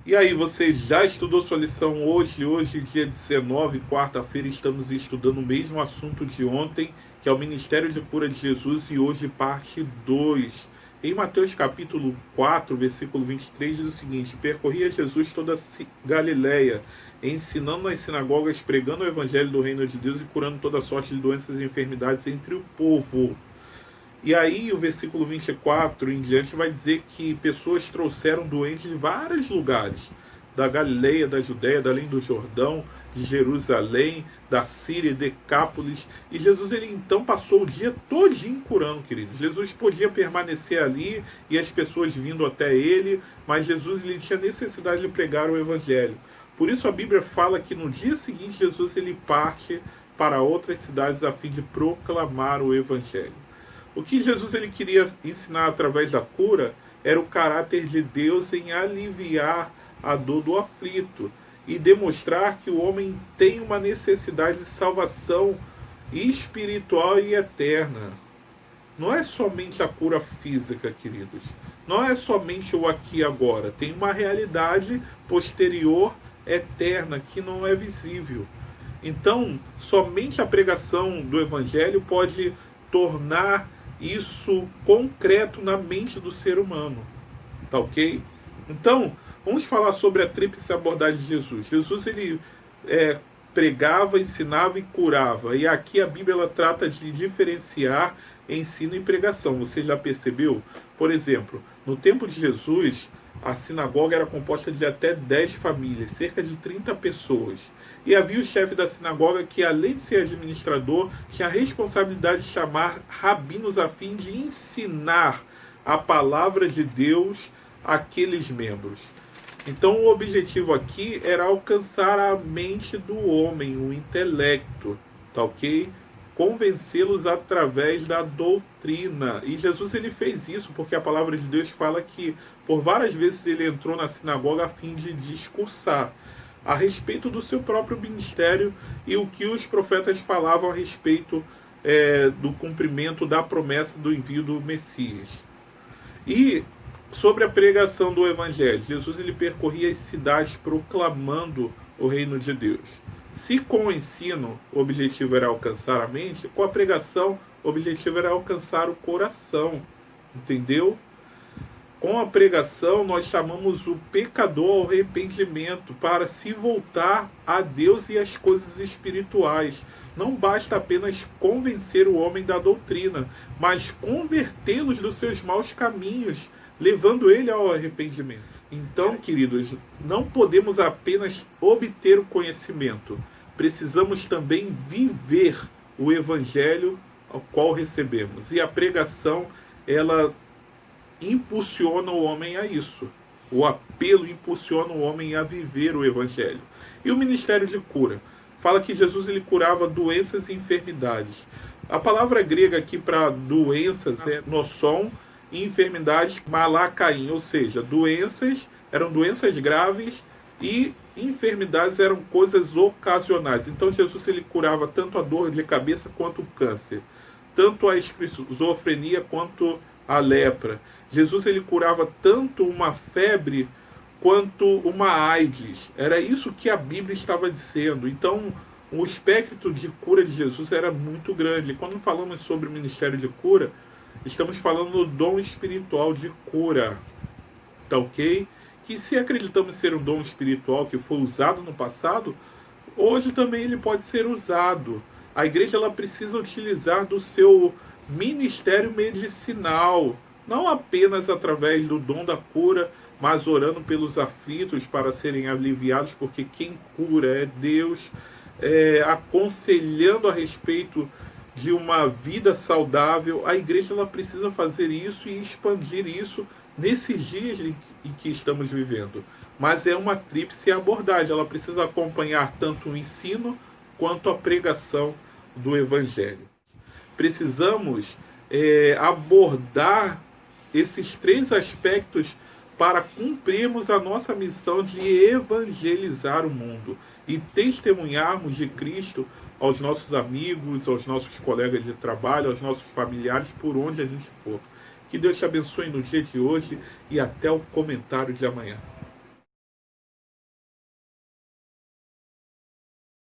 E aí, você já estudou sua lição hoje? Hoje, dia 19, quarta-feira, estamos estudando o mesmo assunto de ontem, que é o Ministério de Cura de Jesus, e hoje parte 2. Em Mateus capítulo 4, versículo 23, diz o seguinte: percorria Jesus toda a Galileia, ensinando nas sinagogas, pregando o evangelho do reino de Deus e curando toda sorte de doenças e enfermidades entre o povo. E aí o versículo 24 em diante vai dizer que pessoas trouxeram doentes de vários lugares, da Galileia, da Judéia, da além do Jordão, de Jerusalém, da Síria, Decápolis. E Jesus ele então passou o dia todinho curando, queridos. Jesus podia permanecer ali e as pessoas vindo até ele, mas Jesus ele tinha necessidade de pregar o evangelho. Por isso a Bíblia fala que no dia seguinte Jesus ele parte para outras cidades a fim de proclamar o evangelho. O que Jesus ele queria ensinar através da cura era o caráter de Deus em aliviar a dor do aflito e demonstrar que o homem tem uma necessidade de salvação espiritual e eterna. Não é somente a cura física, queridos. Não é somente o aqui e agora. Tem uma realidade posterior, eterna, que não é visível. Então, somente a pregação do Evangelho pode tornar isso concreto na mente do ser humano. Tá ok? Então, vamos falar sobre a tríplice abordagem de Jesus. Jesus, ele pregava, ensinava e curava. E aqui a Bíblia ela trata de diferenciar ensino e pregação. Você já percebeu? Por exemplo, no tempo de Jesus, a sinagoga era composta de até 10 famílias, cerca de 30 pessoas. E havia o chefe da sinagoga que, além de ser administrador, tinha a responsabilidade de chamar rabinos a fim de ensinar a palavra de Deus àqueles membros. Então o objetivo aqui era alcançar a mente do homem, o intelecto, tá ok? Convencê-los através da doutrina. E Jesus ele fez isso porque a palavra de Deus fala que por várias vezes ele entrou na sinagoga a fim de discursar a respeito do seu próprio ministério e o que os profetas falavam a respeito do cumprimento da promessa do envio do Messias. E sobre a pregação do Evangelho, Jesus ele percorria as cidades proclamando o reino de Deus. Se com o ensino o objetivo era alcançar a mente, com a pregação o objetivo era alcançar o coração. Entendeu? Com a pregação nós chamamos o pecador ao arrependimento para se voltar a Deus e às coisas espirituais. Não basta apenas convencer o homem da doutrina, mas convertê-los dos seus maus caminhos, levando ele ao arrependimento. Então, queridos, não podemos apenas obter o conhecimento, precisamos também viver o evangelho ao qual recebemos. E a pregação, ela impulsiona o homem a isso. O apelo impulsiona o homem a viver o evangelho. E o ministério de cura? Fala que Jesus ele curava doenças e enfermidades. A palavra grega aqui para doenças é noson, e enfermidades malacaim, ou seja, doenças eram doenças graves e enfermidades eram coisas ocasionais. Então Jesus ele curava tanto a dor de cabeça quanto o câncer, tanto a esquizofrenia quanto a lepra. Jesus ele curava tanto uma febre quanto uma AIDS. Era isso que a Bíblia estava dizendo. Então, o espectro de cura de Jesus era muito grande. Quando falamos sobre o ministério de cura, estamos falando do dom espiritual de cura. Tá ok? Que se acreditamos ser um dom espiritual que foi usado no passado, hoje também ele pode ser usado. A igreja ela precisa utilizar do seu ministério medicinal, não apenas através do dom da cura, mas orando pelos aflitos para serem aliviados, porque quem cura é Deus, aconselhando a respeito de uma vida saudável. A igreja ela precisa fazer isso e expandir isso nesses dias em que estamos vivendo. Mas é uma tríplice abordagem, ela precisa acompanhar tanto o ensino quanto a pregação do Evangelho. Precisamos abordar esses três aspectos para cumprirmos a nossa missão de evangelizar o mundo e testemunharmos de Cristo aos nossos amigos, aos nossos colegas de trabalho, aos nossos familiares, por onde a gente for. Que Deus te abençoe no dia de hoje e até o comentário de amanhã.